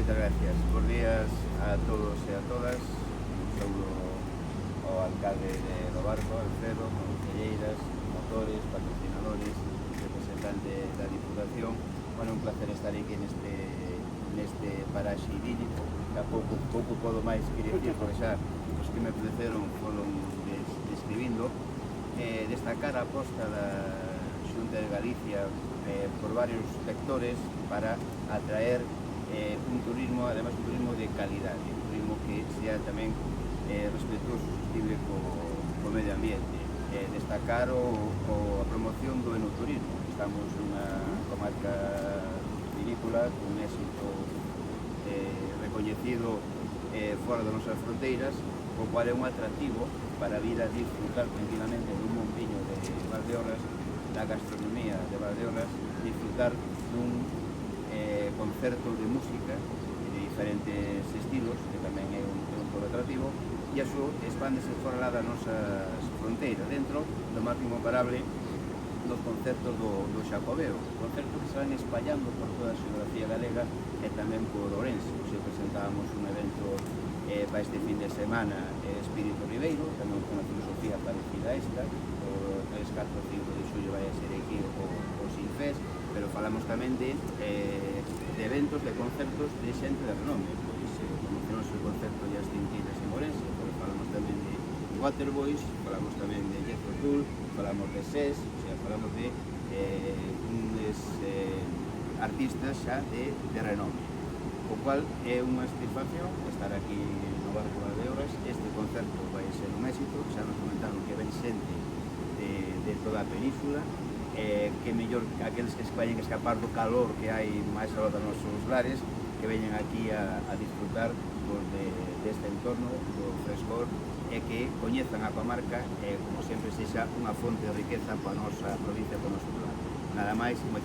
Moitas gracias. Bos días a todos e a todas. Un saúdo ao alcalde do Barco, Alfredo, concelleiras, motores, patrocinadores, representante da Diputación. Bueno, un placer estar aquí neste paraxe idílico, que a pouco podo máis que dicir, porque xa os que me precederon foron describindo. Destacar a aposta da Xunta de Galicia por varios sectores para atraer un turismo, además un turismo de calidade, un turismo que sea tamén respetuoso, sostible co medio ambiente. Destacar a promoción do enoturismo. Estamos nunha comarca vinícola con éxito recoñecido fora das nosas fronteiras, o cual é un atractivo para vir a disfrutar tranquilamente dun bombiño de Valdeorras, da gastronomía de Valdeorras, disfrutar dun concerto de música de diferentes estilos, que tamén é un polo atractivo, e a súa expándese fora das nosas fronteiras, dentro do marco incomparable dos concertos do Xacobeo, concertos que se van espallando por toda a xeografía galega e tamén por Ourense. Hoxe presentábamos un evento para este fin de semana, Espírito Ribeiro, tamén con unha filosofía parecida a esta, o 3, 4, 5 de xullo vai a ser aquí o Sinfest, pero falamos tamén de eventos, de concertos de xente de renome, pois promocionouse o concerto de As Tintinas en Ourense, pois falamos tamén de Waterboys, falamos tamén de Jethro Tull, falamos de SES, o sea, falamos de uns artistas xa de renome, o cual é unha satisfacción estar aquí no Barco de Valdeorras. Este concerto vai ser un éxito, xa nos comentaron que ven xente de toda a península, que mellor aqueles que se vayan escapar do calor que hai máis ao lado dos nosos lares, que veñen aquí a disfrutar deste entorno, do frescor, e que coñezan a comarca e, como sempre, sexa unha fonte de riqueza para a nosa provincia e para o noso lugar. Nada máis, moitas